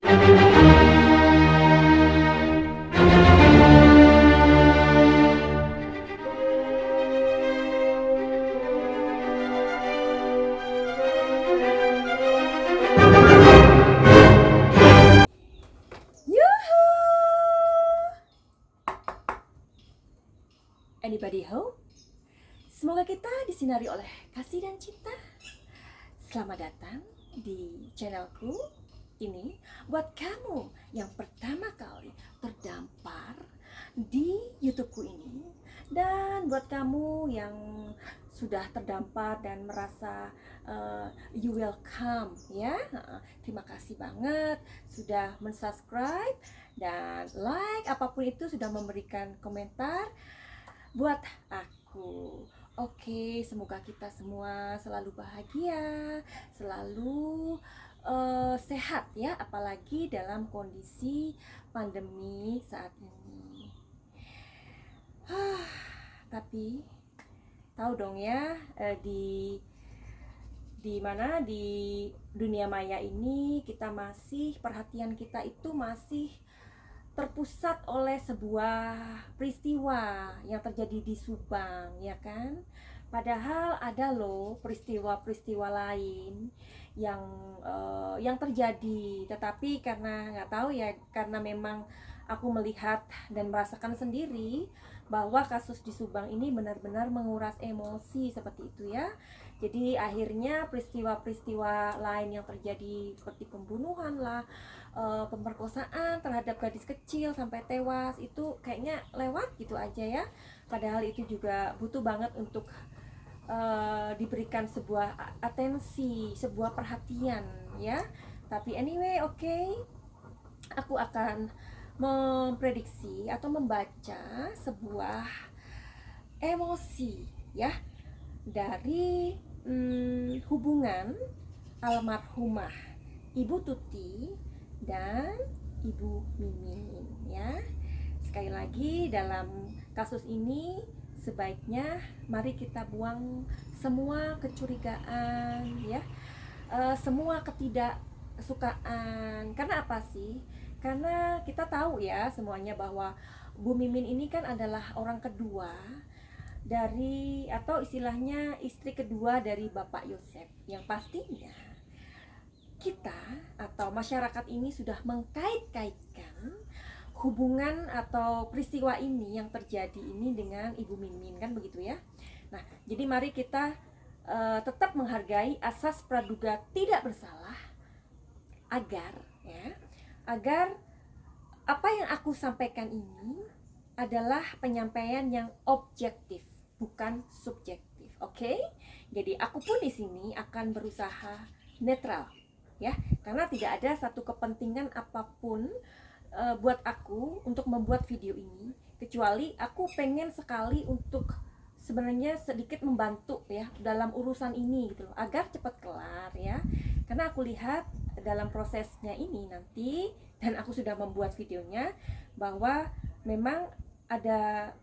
Anybody home? Semoga kita disinari oleh kasih dan cinta. Selamat datang di channelku ini buat kamu yang pertama kali terdampar di YouTubeku ini, dan buat kamu yang sudah terdampar dan merasa you welcome ya. Terima kasih banget sudah mensubscribe dan like, apapun itu, sudah memberikan komentar buat aku. Oke, semoga kita semua selalu bahagia, selalu sehat ya, apalagi dalam kondisi pandemi saat ini. Tapi tahu dong ya, di mana di dunia maya ini kita masih, perhatian kita itu masih terpusat oleh sebuah peristiwa yang terjadi di Subang, ya kan? Padahal ada loh peristiwa-peristiwa lain yang terjadi, tetapi karena nggak tahu ya, karena memang aku melihat dan merasakan sendiri bahwa kasus di Subang ini benar-benar menguras emosi seperti itu ya. Jadi akhirnya peristiwa-peristiwa lain yang terjadi seperti pembunuhan lah, pemerkosaan terhadap gadis kecil sampai tewas, itu kayaknya lewat gitu aja ya. Padahal itu juga butuh banget untuk diberikan sebuah atensi, sebuah perhatian ya. Tapi anyway, oke, aku akan memprediksi atau membaca sebuah emosi ya dari hubungan almarhumah Ibu Tuti dan Ibu Mimin ya. Sekali lagi, dalam kasus ini sebaiknya mari kita buang semua kecurigaan ya, semua ketidaksukaan. Karena apa sih? Karena kita tahu ya semuanya bahwa Bu Mimin ini kan adalah orang kedua dari, atau istilahnya istri kedua dari Bapak Yosef, yang pastinya kita atau masyarakat ini sudah mengkait-kaitkan hubungan atau peristiwa ini yang terjadi ini dengan Ibu Mimin, kan begitu ya. Nah, jadi mari kita tetap menghargai asas praduga tidak bersalah, agar apa yang aku sampaikan ini adalah penyampaian yang objektif, bukan subjektif. Oke? Jadi aku pun di sini akan berusaha netral ya, karena tidak ada satu kepentingan apapun buat aku untuk membuat video ini, kecuali aku pengen sekali untuk sebenarnya sedikit membantu ya dalam urusan ini gitu loh, agar cepat kelar ya. Karena aku lihat dalam prosesnya ini nanti, dan aku sudah membuat videonya, bahwa memang ada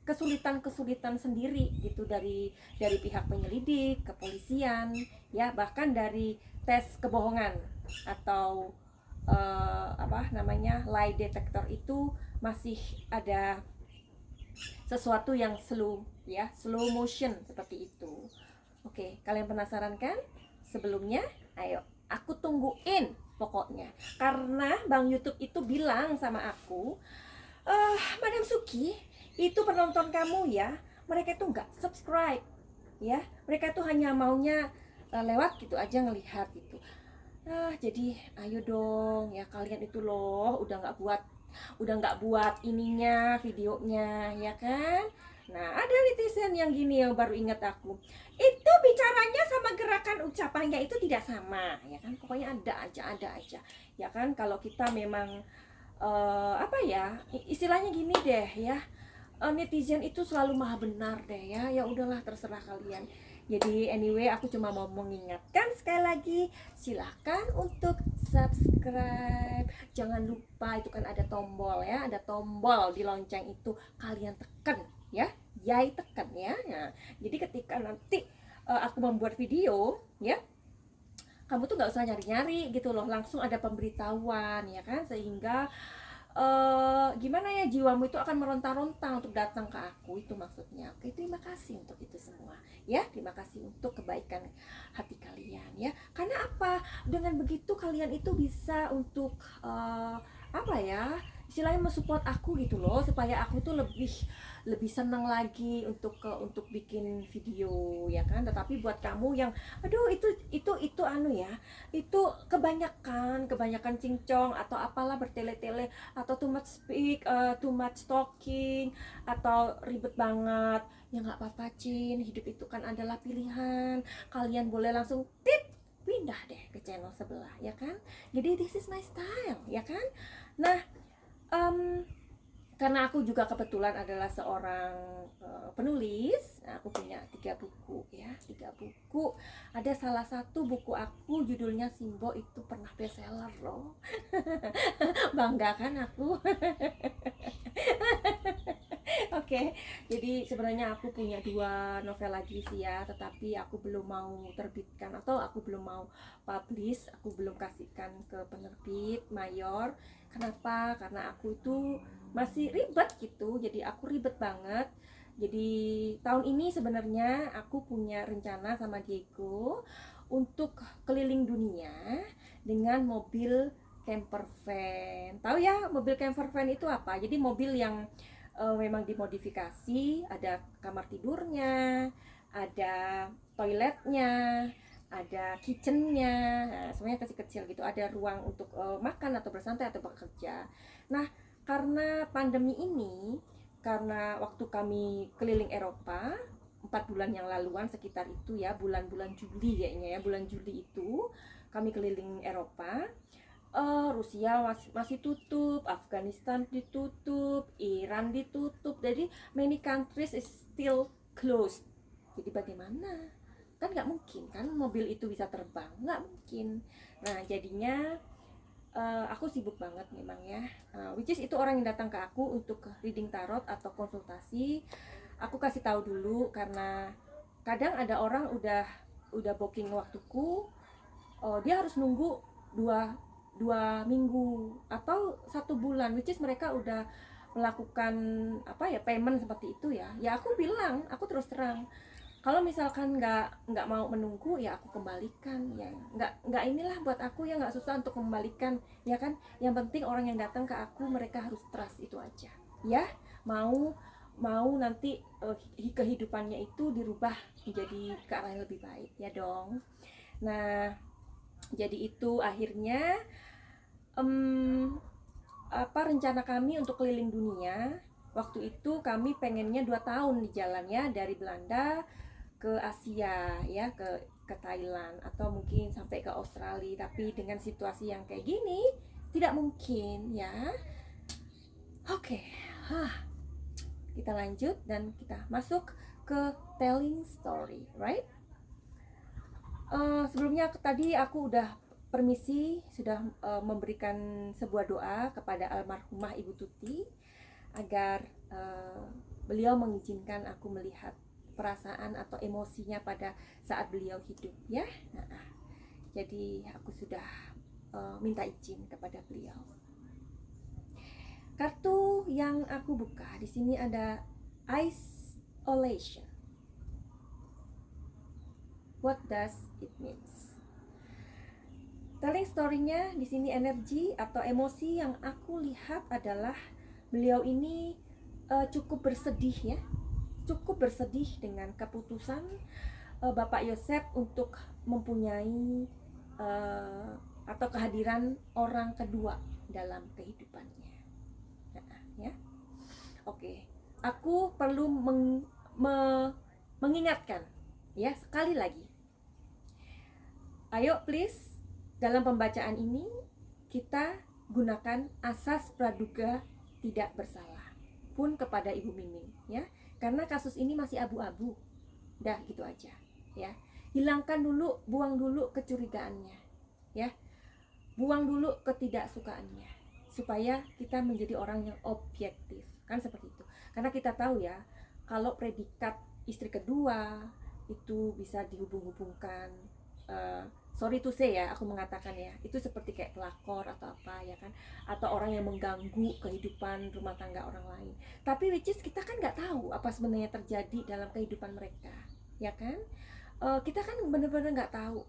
kesulitan-kesulitan sendiri gitu dari pihak penyelidik, kepolisian ya, bahkan dari tes kebohongan atau lie detector itu masih ada sesuatu yang slow motion seperti itu. Oke, kalian penasaran kan? Sebelumnya, ayo aku tungguin pokoknya, karena Bang YouTube itu bilang sama aku, Madam Suki, itu penonton kamu ya, mereka itu nggak subscribe ya, mereka itu hanya maunya lewat gitu aja ngelihat gitu. Jadi ayo dong ya, kalian itu loh udah nggak buat ininya, videonya ya kan. Nah, ada netizen yang gini yang baru ingat aku, itu bicaranya sama gerakan ucapannya itu tidak sama ya kan. Pokoknya ada aja ya kan. Kalau kita memang istilahnya gini deh ya, netizen itu selalu maha benar deh ya. Ya udahlah, terserah kalian. Jadi anyway, aku cuma mau mengingatkan sekali lagi, silahkan untuk subscribe. Jangan lupa itu kan ada tombol ya, ada tombol di lonceng itu, kalian tekan ya, yai tekan ya. Nah, jadi ketika nanti aku membuat video ya, kamu tuh nggak usah nyari-nyari gitu loh, langsung ada pemberitahuan ya kan, sehingga gimana ya, jiwamu itu akan meronta-ronta untuk datang ke aku, itu maksudnya. Oke, terima kasih untuk itu semua ya, terima kasih untuk kebaikan hati kalian ya. Karena apa, dengan begitu kalian itu bisa untuk apa ya, istilahnya mensupport aku gitu loh, supaya aku tuh lebih lebih senang lagi untuk bikin video ya kan. Tetapi buat kamu yang aduh itu anu ya, itu kebanyakan cincong atau apalah, bertele-tele, atau too much speak, too much talking, atau ribet banget, ya nggak apa-apa Cin, hidup itu kan adalah pilihan, kalian boleh langsung tit pindah deh ke channel sebelah ya kan. Jadi this is my style ya kan. Nah, karena aku juga kebetulan adalah seorang penulis, nah, aku punya 3 buku ya, 3 buku. Ada salah satu buku aku judulnya Simbo, itu pernah bestseller loh. Bangga kan aku. Oke, jadi sebenarnya aku punya 2 novel lagi sih ya, tetapi aku belum mau terbitkan, atau aku belum mau publish, aku belum kasihkan ke penerbit mayor. Kenapa? Karena aku itu masih ribet gitu, jadi aku ribet banget. Jadi tahun ini sebenarnya aku punya rencana sama Diego untuk keliling dunia dengan mobil camper van. Tahu ya mobil camper van itu apa? Jadi mobil yang memang dimodifikasi, ada kamar tidurnya, ada toiletnya, ada kitchennya, nah, semuanya kecil-kecil gitu, ada ruang untuk makan atau bersantai atau bekerja. Nah, karena pandemi ini, karena waktu kami keliling Eropa 4 bulan yang laluan sekitar itu ya, bulan-bulan Juli kayaknya ya, bulan Juli itu kami keliling Eropa. Rusia masih tutup, Afghanistan ditutup, Iran ditutup, jadi many countries is still closed. Jadi bagaimana? Kan nggak mungkin kan mobil itu bisa terbang, nggak mungkin. Nah jadinya aku sibuk banget memang ya, which is itu orang yang datang ke aku untuk reading tarot atau konsultasi, aku kasih tahu dulu, karena kadang ada orang udah booking waktuku, dia harus nunggu dua 2 minggu atau 1 bulan, which is mereka udah melakukan apa ya, payment seperti itu ya. Ya aku bilang, aku terus terang, kalau misalkan nggak mau menunggu ya aku kembalikan ya, nggak inilah buat aku ya, nggak susah untuk kembalikan ya kan. Yang penting orang yang datang ke aku mereka harus trust, itu aja ya. Mau mau nanti kehidupannya itu dirubah menjadi ke arah yang lebih baik ya dong. Nah jadi itu akhirnya rencana kami untuk keliling dunia. Waktu itu kami pengennya 2 tahun di jalannya, dari Belanda ke Asia ya, ke Thailand, atau mungkin sampai ke Australia. Tapi dengan situasi yang kayak gini tidak mungkin ya. Oke, kita lanjut dan kita masuk ke telling story, right? Sebelumnya tadi aku udah permisi, sudah memberikan sebuah doa kepada almarhumah Ibu Tuti agar beliau mengizinkan aku melihat perasaan atau emosinya pada saat beliau hidup ya. Nah, jadi aku sudah minta izin kepada beliau. Kartu yang aku buka di sini ada isolation. What does it means? Telling story-nya di sini, energi atau emosi yang aku lihat adalah beliau ini cukup bersedih ya, cukup bersedih dengan keputusan Bapak Yosef untuk mempunyai atau kehadiran orang kedua dalam kehidupannya. Ya, oke. Aku perlu mengingatkan ya sekali lagi. Ayo please, dalam pembacaan ini kita gunakan asas praduga tidak bersalah pun kepada Ibu Miming ya, karena kasus ini masih abu-abu. Dah gitu aja ya. Hilangkan dulu, buang dulu kecurigaannya ya. Buang dulu ketidaksukaannya supaya kita menjadi orang yang objektif. Kan seperti itu. Karena kita tahu ya, kalau predikat istri kedua itu bisa dihubung-hubungkan sorry to say ya, aku mengatakan ya, itu seperti kayak pelakor atau apa ya kan, atau orang yang mengganggu kehidupan rumah tangga orang lain. Tapi which is kita kan nggak tahu apa sebenarnya terjadi dalam kehidupan mereka, ya kan? Kita kan benar-benar nggak tahu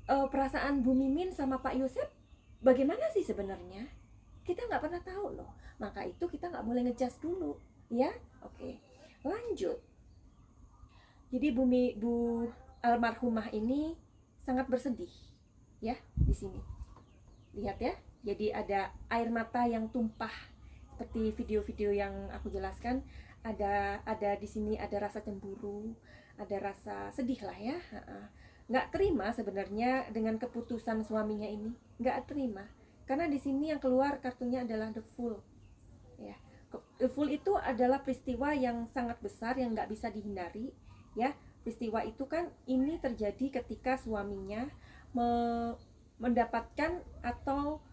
perasaan Bu Mimin sama Pak Yosep bagaimana sih sebenarnya. Kita nggak pernah tahu loh. Maka itu kita nggak boleh ngejudge dulu, ya. Oke, lanjut. Jadi Bu almarhumah ini sangat bersedih, ya, di sini. Lihat ya. Jadi ada air mata yang tumpah seperti video-video yang aku jelaskan. Ada di sini ada rasa cemburu, ada rasa sedih lah ya. Nggak terima sebenarnya dengan keputusan suaminya ini, nggak terima. Karena di sini yang keluar kartunya adalah The Fool, ya. The Fool itu adalah peristiwa yang sangat besar yang nggak bisa dihindari, ya. Peristiwa itu kan ini terjadi ketika suaminya mendapatkan atau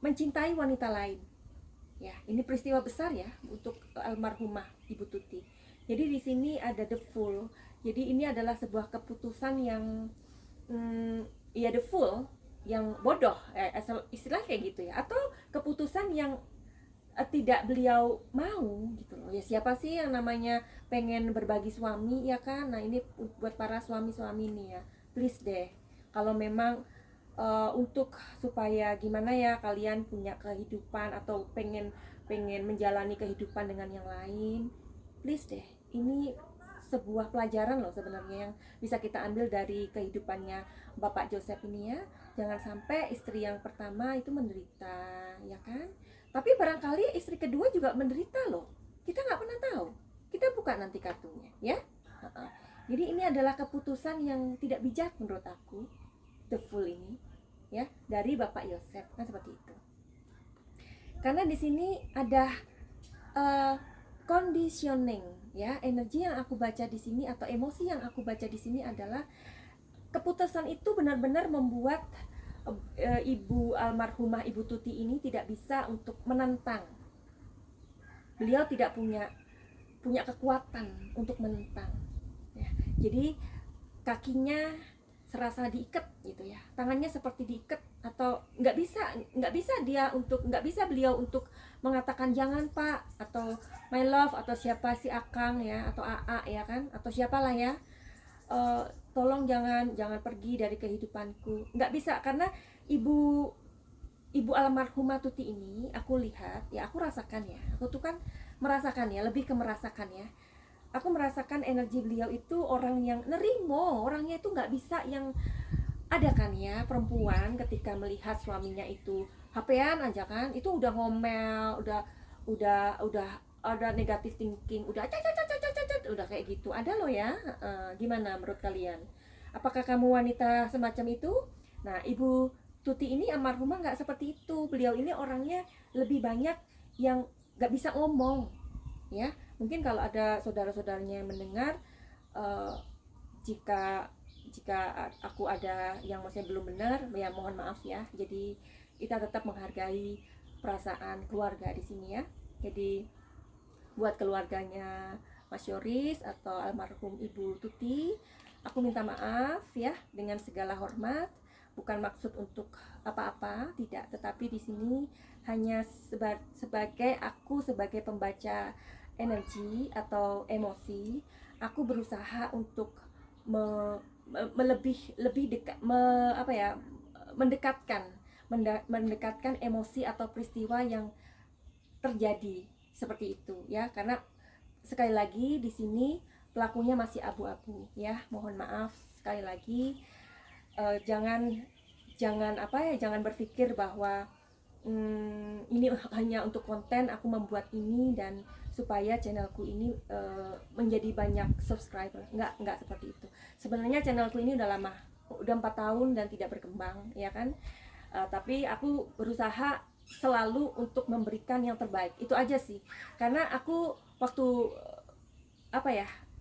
mencintai wanita lain. Ya, ini peristiwa besar ya untuk almarhumah Ibu Tuti. Jadi di sini ada The Fool. Jadi ini adalah sebuah keputusan yang ya the fool, yang bodoh, istilah kayak gitu ya. Atau keputusan yang tidak beliau mau gitu loh. Ya siapa sih yang namanya pengen berbagi suami ya kan. Nah ini buat para suami-suami nih ya, please deh, kalau memang untuk supaya gimana ya kalian punya kehidupan atau pengen menjalani kehidupan dengan yang lain, please deh, ini sebuah pelajaran loh sebenarnya yang bisa kita ambil dari kehidupannya Bapak Joseph ini ya. Jangan sampai istri yang pertama itu menderita, ya kan? Tapi barangkali istri kedua juga menderita loh. Kita nggak pernah tahu. Kita buka nanti kartunya, ya. Jadi ini adalah keputusan yang tidak bijak menurut aku, The Fool ini, ya, dari Bapak Yosef. Nah seperti itu. Karena di sini ada conditioning, ya. Energi yang aku baca di sini atau emosi yang aku baca di sini adalah keputusan itu benar-benar membuat ibu almarhumah Ibu Tuti ini tidak bisa untuk menentang. Beliau tidak punya kekuatan untuk menentang, ya. Jadi kakinya serasa diikat gitu ya, tangannya seperti diikat, atau nggak bisa beliau untuk mengatakan jangan Pak, atau my love, atau siapa si Akang ya, atau AA ya kan, atau siapalah ya, tolong jangan pergi dari kehidupanku. Nggak bisa, karena ibu almarhumah Tuti ini aku lihat ya, aku rasakan ya, aku tuh kan merasakan ya, lebih ke merasakan ya. Aku merasakan energi beliau itu orang yang nerimo, orangnya itu nggak bisa yang ada kan ya, perempuan ketika melihat suaminya itu HP-an aja kan, itu udah ngomel, udah ada negatif thinking, udah udah kayak gitu, ada loh ya. Gimana menurut kalian? Apakah kamu wanita semacam itu? Nah, Ibu Tuti ini almarhumah nggak seperti itu. Beliau ini orangnya lebih banyak yang nggak bisa ngomong, ya. Mungkin kalau ada saudara-saudaranya yang mendengar, jika aku ada yang masih belum benar, ya mohon maaf ya. Jadi kita tetap menghargai perasaan keluarga di sini ya. Jadi buat keluarganya Mas Yoris atau almarhum Ibu Tuti, aku minta maaf ya dengan segala hormat. Bukan maksud untuk apa-apa, tidak. Tetapi di sini hanya sebagai pembaca energi atau emosi, aku berusaha untuk lebih dekat, mendekatkan emosi atau peristiwa yang terjadi seperti itu ya. Karena sekali lagi di sini pelakunya masih abu-abu ya. Mohon maaf sekali lagi. Jangan berpikir bahwa ini hanya untuk konten, aku membuat ini dan supaya channelku ini menjadi banyak subscriber. Enggak seperti itu. Sebenarnya channelku ini udah lama, udah 4 tahun dan tidak berkembang ya kan. Tapi aku berusaha selalu untuk memberikan yang terbaik, itu aja sih. Karena aku waktu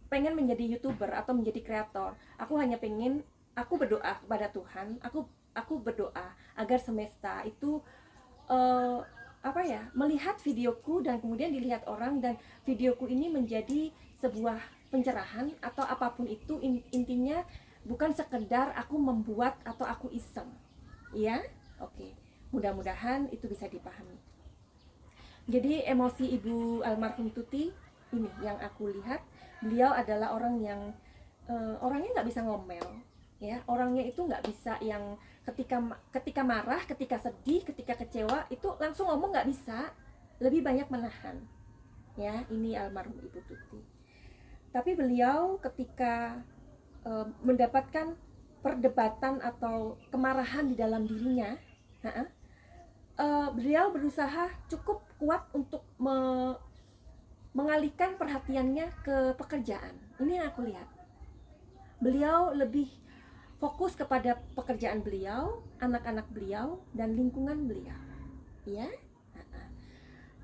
pengen menjadi YouTuber atau menjadi kreator, aku berdoa kepada Tuhan, aku berdoa agar semesta itu melihat videoku dan kemudian dilihat orang, dan videoku ini menjadi sebuah pencerahan atau apapun itu, intinya bukan sekedar aku membuat atau aku iseng, ya. Oke, mudah-mudahan itu bisa dipahami. Jadi emosi Ibu almarhum Tuti ini yang aku lihat, beliau adalah orang yang orangnya nggak bisa ngomel, ya. Orangnya itu nggak bisa yang ketika marah, ketika sedih, ketika kecewa itu langsung ngomong, nggak bisa. Lebih banyak menahan, ya. Ini almarhum Ibu Tuti. Tapi beliau ketika mendapatkan perdebatan atau kemarahan di dalam dirinya, beliau berusaha cukup kuat untuk mengalihkan perhatiannya ke pekerjaan. Ini yang aku lihat. Beliau lebih fokus kepada pekerjaan beliau, anak-anak beliau, dan lingkungan beliau, ya.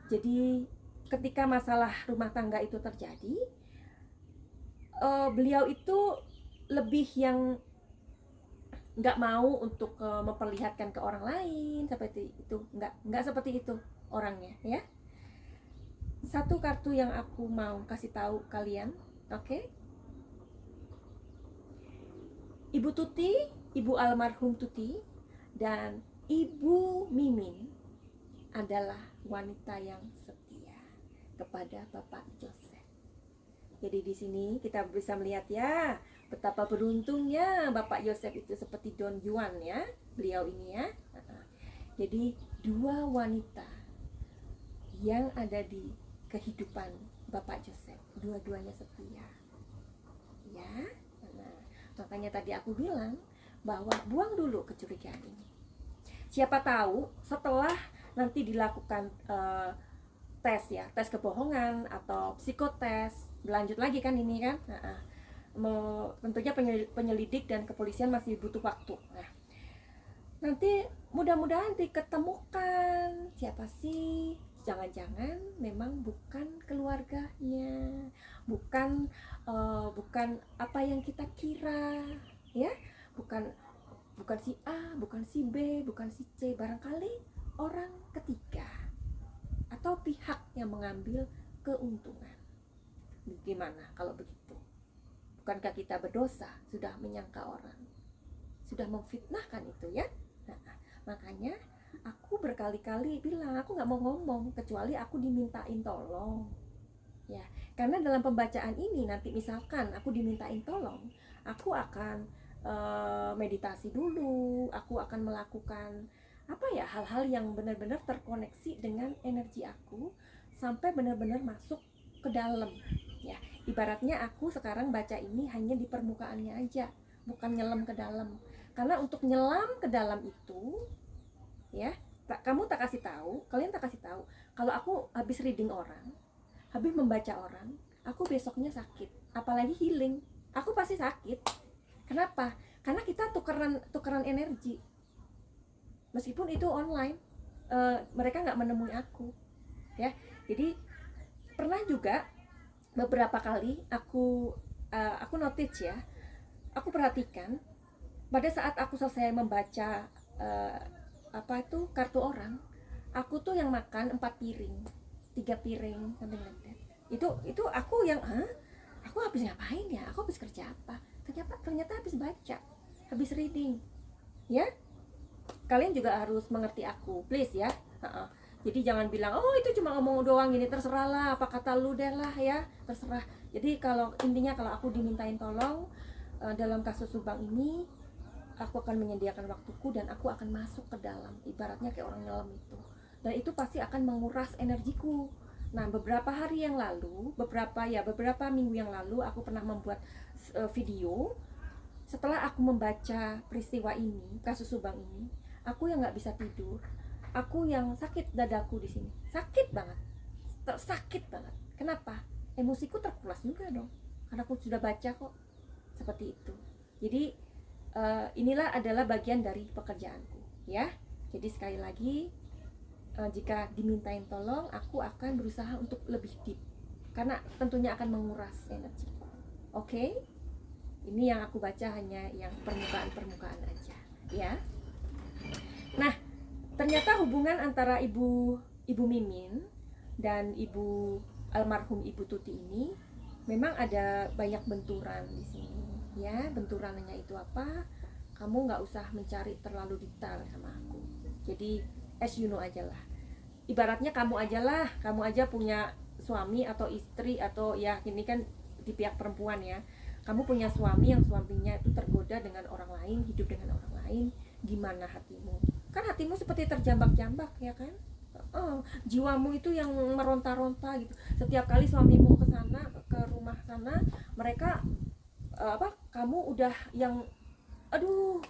Jadi ketika masalah rumah tangga itu terjadi, beliau itu lebih yang nggak mau untuk memperlihatkan ke orang lain seperti itu, nggak seperti itu orangnya, ya. Satu kartu yang aku mau kasih tahu kalian, oke? Ibu Tuti, Ibu almarhum Tuti, dan Ibu Mimin adalah wanita yang setia kepada Bapak Joseph. Jadi di sini kita bisa melihat, ya, betapa beruntungnya Bapak Joseph itu seperti Don Juan, ya, beliau ini, ya. Jadi dua wanita yang ada di kehidupan Bapak Joseph, dua-duanya setia, ya. Makanya tadi aku bilang bahwa buang dulu kecurigaan ini. Siapa tahu setelah nanti dilakukan tes, ya, tes kebohongan atau psikotes, berlanjut lagi kan ini kan. Tentunya penyelidik dan kepolisian masih butuh waktu. Nah, nanti mudah-mudahan diketemukan siapa sih. Jangan-jangan memang bukan keluarganya, bukan apa yang kita kira, ya, bukan si A, bukan si B, bukan si C, barangkali orang ketiga atau pihak yang mengambil keuntungan. Gimana kalau begitu? Bukankah kita berdosa sudah menyangka orang, sudah memfitnahkan itu, ya? Makanya aku berkali-kali bilang aku nggak mau ngomong kecuali aku dimintain tolong, ya. Karena dalam pembacaan ini nanti misalkan aku dimintain tolong, aku akan meditasi dulu, aku akan melakukan hal-hal yang benar-benar terkoneksi dengan energi aku sampai benar-benar masuk ke dalam, ya. Ibaratnya aku sekarang baca ini hanya di permukaannya aja, bukan nyelam ke dalam. Karena untuk nyelam ke dalam itu, ya, kalian tak kasih tahu kalau aku habis reading orang, habis membaca orang, aku besoknya sakit, apalagi healing, aku pasti sakit. Kenapa? Karena kita tukeran energi, meskipun itu online, mereka nggak menemui aku, ya. Jadi pernah juga beberapa kali aku notice, ya, aku perhatikan pada saat aku selesai membaca kartu orang, aku tuh yang makan 4 piring, 3 piring, something like that. Itu aku yang aku habis ngapain ya? Aku habis kerja apa? Ternyata habis baca, habis reading, ya. Kalian juga harus mengerti aku, please, ya. Jadi jangan bilang, oh itu cuma ngomong doang gini, terserah lah, apa kata lu deh lah, ya, terserah. Jadi intinya kalau aku dimintain tolong dalam kasus Subang ini, aku akan menyediakan waktuku dan aku akan masuk ke dalam, ibaratnya kayak orang nyelam itu. Dan itu pasti akan menguras energiku. Nah, beberapa minggu yang lalu aku pernah membuat video. Setelah aku membaca peristiwa ini, kasus Subang ini, aku yang nggak bisa tidur, aku yang sakit dadaku di sini, sakit banget, sakit banget. Kenapa? Emosiku terkuras juga dong, karena aku sudah baca kok seperti itu. Jadi inilah adalah bagian dari pekerjaanku, ya. Jadi sekali lagi, jika dimintain tolong, aku akan berusaha untuk lebih deep, karena tentunya akan menguras energiku. Oke? Ini yang aku baca hanya yang permukaan aja, ya. Nah, ternyata hubungan antara Ibu Mimin dan almarhum Ibu Tuti ini memang ada banyak benturan di sini, ya benturannya itu apa. Kamu nggak usah mencari terlalu detail sama aku. Jadi as you know aja lah. Ibaratnya kamu aja punya suami atau istri, atau ya ini kan di pihak perempuan ya. Kamu punya suami yang suaminya itu tergoda dengan orang lain, hidup dengan orang lain, gimana hatimu? Kan hatimu seperti terjambak-jambak ya kan? Jiwamu itu yang meronta-ronta gitu. Setiap kali suamimu ke sana, ke rumah sana, mereka kamu udah yang aduh,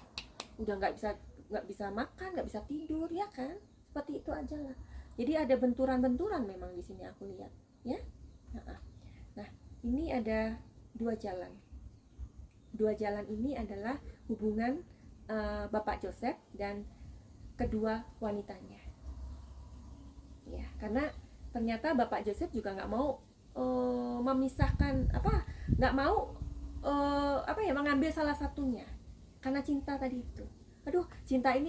udah nggak bisa makan, nggak bisa tidur ya kan? Seperti itu aja lah. Jadi ada benturan-benturan memang di sini aku lihat ya. Nah, ini ada dua jalan. Dua jalan ini adalah hubungan Bapak Joseph dan kedua wanitanya. Ya, karena ternyata Bapak Joseph juga nggak mau memisahkan nggak mau mengambil salah satunya karena cinta tadi itu. Cinta ini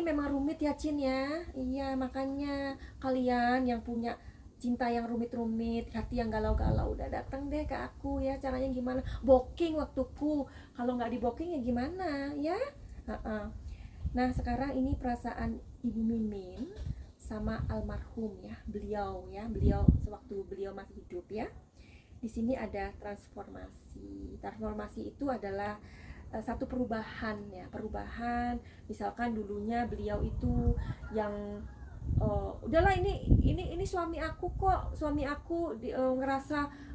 memang rumit ya Cin ya. Iya, makanya kalian yang punya cinta yang rumit-rumit, hati yang galau-galau, udah datang deh ke aku ya. Caranya gimana? Booking waktuku. Kalau nggak di booking ya gimana ya? Nah, sekarang ini perasaan Ibu Mimin sama almarhum ya, beliau sewaktu beliau masih hidup ya. Di sini ada transformasi. Transformasi itu adalah satu perubahan ya, misalkan dulunya beliau itu yang udahlah ini suami aku kok,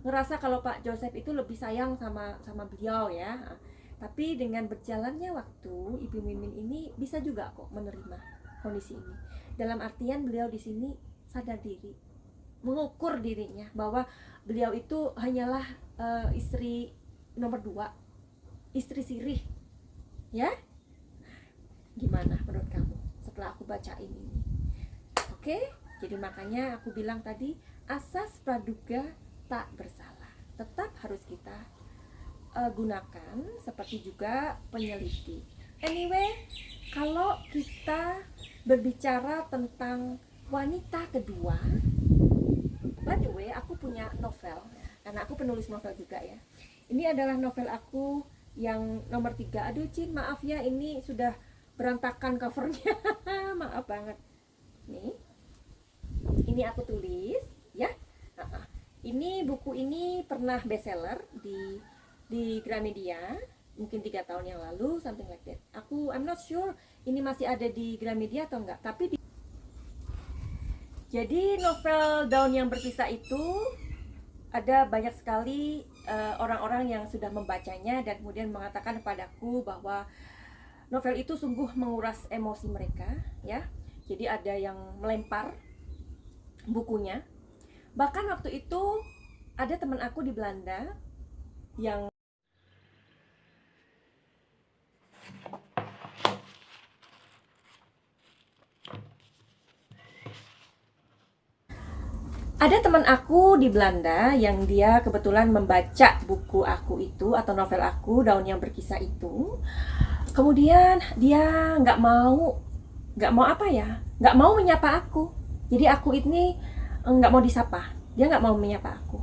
ngerasa kalau Pak Joseph itu lebih sayang sama beliau ya. Tapi dengan berjalannya waktu, Ibu Mimin ini bisa juga kok menerima kondisi ini. Dalam artian beliau di sini sadar diri, mengukur dirinya bahwa beliau itu hanyalah istri nomor 2, istri sirih ya. Gimana menurut kamu setelah aku bacain ini? Oke, jadi makanya aku bilang tadi, asas praduga tak bersalah tetap harus kita gunakan, seperti juga penyelidik. Anyway, kalau kita berbicara tentang wanita kedua, by the way, aku punya novel karena aku penulis novel juga ya. Ini adalah novel aku yang nomor 3. Aduh Cin, maaf ya, ini sudah berantakan covernya. Maaf banget. Nih, ini aku tulis ya. Ini buku ini pernah bestseller di Gramedia mungkin 3 tahun yang lalu, something like that. I'm not sure ini masih ada di Gramedia atau enggak, tapi jadi novel Daun yang Berkisah itu ada banyak sekali orang-orang yang sudah membacanya dan kemudian mengatakan kepadaku bahwa novel itu sungguh menguras emosi mereka ya. Jadi ada yang melempar bukunya. Bahkan waktu itu ada teman aku di Belanda yang yang dia kebetulan membaca buku aku itu atau novel aku Daun yang Berkisah itu. Kemudian dia nggak mau menyapa aku. Jadi aku ini nggak mau disapa. Dia nggak mau menyapa aku.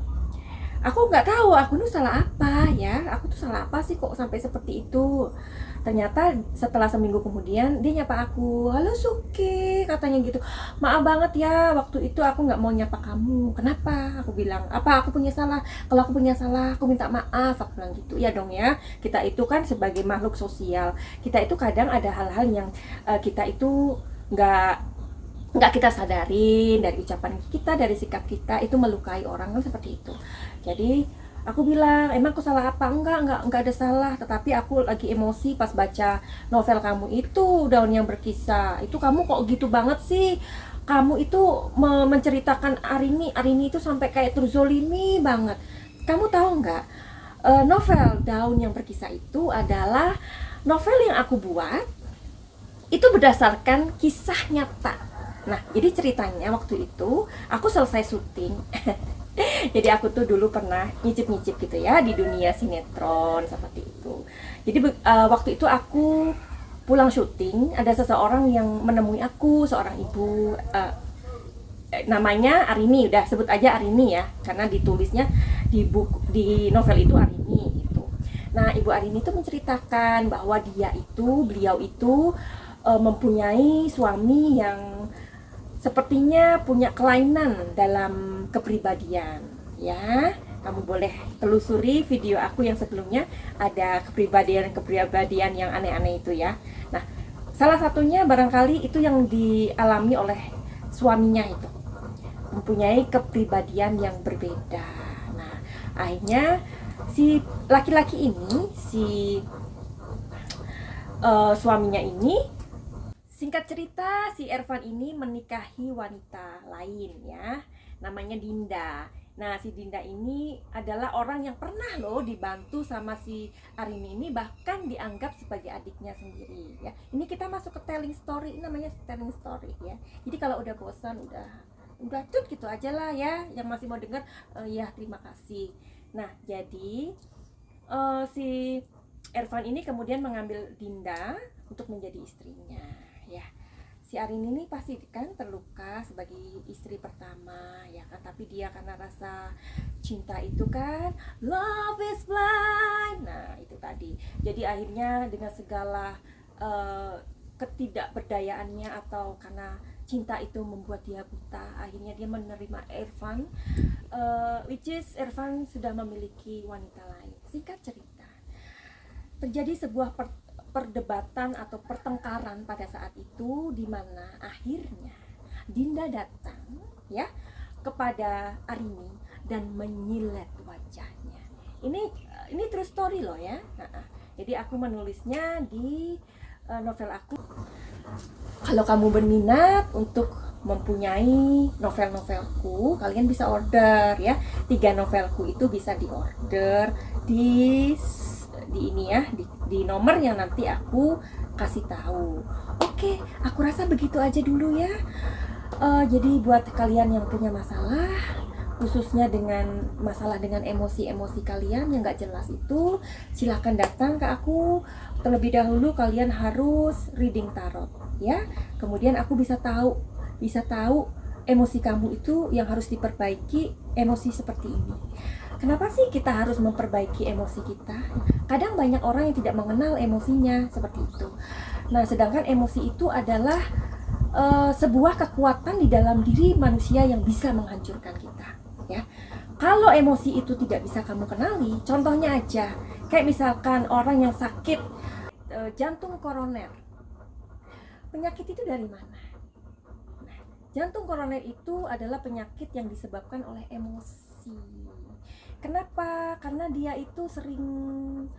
Aku nggak tahu aku tuh salah apa ya. Aku tuh salah apa sih kok sampai seperti itu. Ternyata setelah seminggu kemudian dia nyapa aku, halo Suki, katanya gitu. Maaf banget ya, waktu itu aku nggak mau nyapa kamu. Kenapa? Aku bilang, apa aku punya salah? Kalau aku punya salah, aku minta maaf. Aku bilang gitu. Ya dong ya, kita itu kan sebagai makhluk sosial, kita itu kadang ada hal-hal yang kita itu nggak kita sadarin, dari ucapan kita, dari sikap kita itu melukai orang kan, seperti itu. Jadi aku bilang, emang aku salah apa? Enggak ada salah, tetapi aku lagi emosi pas baca novel kamu itu Daun yang Berkisah. Itu kamu kok gitu banget sih? Kamu itu menceritakan Arini itu sampai kayak terzolimi banget. Kamu tahu nggak? Novel Daun yang Berkisah itu adalah novel yang aku buat itu berdasarkan kisah nyata. Nah, jadi ceritanya waktu itu aku selesai syuting. Jadi aku tuh dulu pernah nyicip-nyicip gitu ya di dunia sinetron seperti itu. Jadi waktu itu aku pulang syuting, ada seseorang yang menemui aku, seorang ibu namanya Arini, udah sebut aja Arini ya, karena ditulisnya di buku, di novel itu Arini gitu. Nah, Ibu Arini itu menceritakan bahwa beliau itu mempunyai suami yang sepertinya punya kelainan dalam kepribadian ya. Kamu boleh telusuri video aku yang sebelumnya, ada kepribadian yang aneh-aneh itu ya. Nah, salah satunya barangkali itu yang dialami oleh suaminya itu, mempunyai kepribadian yang berbeda. Nah, akhirnya si laki-laki ini, si suaminya ini, singkat cerita si Ervan ini menikahi wanita lain ya, namanya Dinda. Nah, si Dinda ini adalah orang yang pernah loh dibantu sama si Arini ini, bahkan dianggap sebagai adiknya sendiri ya. Ini kita masuk ke telling story, namanya telling story ya. Jadi kalau udah bosan, udah cut gitu aja lah ya. Yang masih mau dengar, ya terima kasih. Nah, jadi si Ervan ini kemudian mengambil Dinda untuk menjadi istrinya ya. Si Arini ini pasti kan terluka sebagai istri pertama ya kan, tapi dia karena rasa cinta itu kan, love is blind. Nah, itu tadi. Jadi akhirnya dengan segala ketidakberdayaannya atau karena cinta itu membuat dia buta, akhirnya dia menerima Ervan, which is Ervan sudah memiliki wanita lain. Singkat cerita, terjadi sebuah perdebatan atau pertengkaran pada saat itu, di mana akhirnya Dinda datang ya kepada Arini dan menyilet wajahnya. Ini true story loh ya. Jadi aku menulisnya di novel aku. Kalau kamu berminat untuk mempunyai novel-novelku, kalian bisa order ya. 3 novelku itu bisa diorder di ini ya, di nomor yang nanti aku kasih tahu. Oke, aku rasa begitu aja dulu ya. Jadi buat kalian yang punya masalah, khususnya dengan masalah dengan emosi-emosi kalian yang gak jelas itu, silahkan datang ke aku. Terlebih dahulu kalian harus reading tarot ya. Kemudian aku bisa tahu emosi kamu itu yang harus diperbaiki, emosi seperti ini. Kenapa sih kita harus memperbaiki emosi kita? Kadang banyak orang yang tidak mengenal emosinya seperti itu. Nah, sedangkan emosi itu adalah sebuah kekuatan di dalam diri manusia yang bisa menghancurkan kita ya. Kalau emosi itu tidak bisa kamu kenali, contohnya aja kayak misalkan orang yang sakit jantung koroner. Penyakit itu dari mana? Nah, jantung koroner itu adalah penyakit yang disebabkan oleh emosi. Kenapa? Karena dia itu sering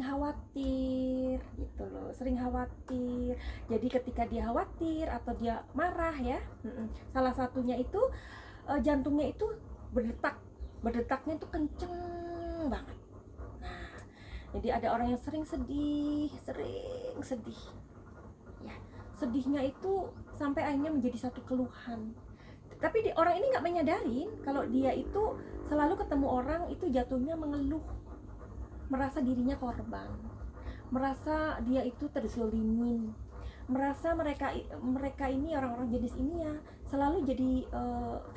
khawatir gitu loh, sering khawatir. Jadi ketika dia khawatir atau dia marah ya, salah satunya itu jantungnya itu berdetaknya itu kenceng banget. Nah, jadi ada orang yang sering sedih ya, sedihnya itu sampai akhirnya menjadi satu keluhan. Tapi orang ini nggak menyadarin kalau dia itu selalu ketemu orang itu jatuhnya mengeluh, merasa dirinya korban, merasa dia itu terzolimin, merasa mereka ini orang-orang jenis ini ya selalu jadi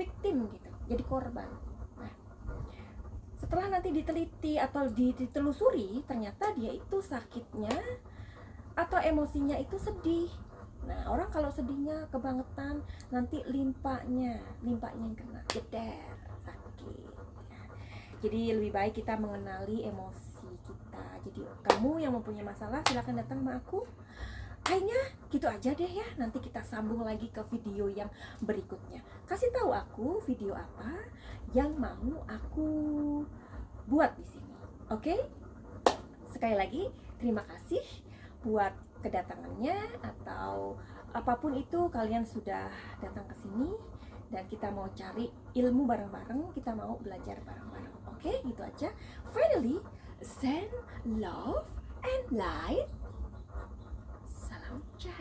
victim gitu, jadi korban. Nah, setelah nanti diteliti atau ditelusuri, ternyata dia itu sakitnya atau emosinya itu sedih. Nah, orang kalau sedihnya kebangetan, nanti limpanya yang kena, jeder, sakit. Nah, jadi lebih baik kita mengenali emosi kita. Jadi kamu yang mempunyai masalah, silakan datang sama aku. Kayaknya gitu aja deh ya. Nanti kita sambung lagi ke video yang berikutnya. Kasih tahu aku video apa yang mau aku buat di sini. Oke? Sekali lagi terima kasih buat kedatangannya, atau apapun itu kalian sudah datang ke sini dan kita mau cari ilmu bareng-bareng, kita mau belajar bareng-bareng. Oke, gitu aja. Finally, send love and light. Salam chat.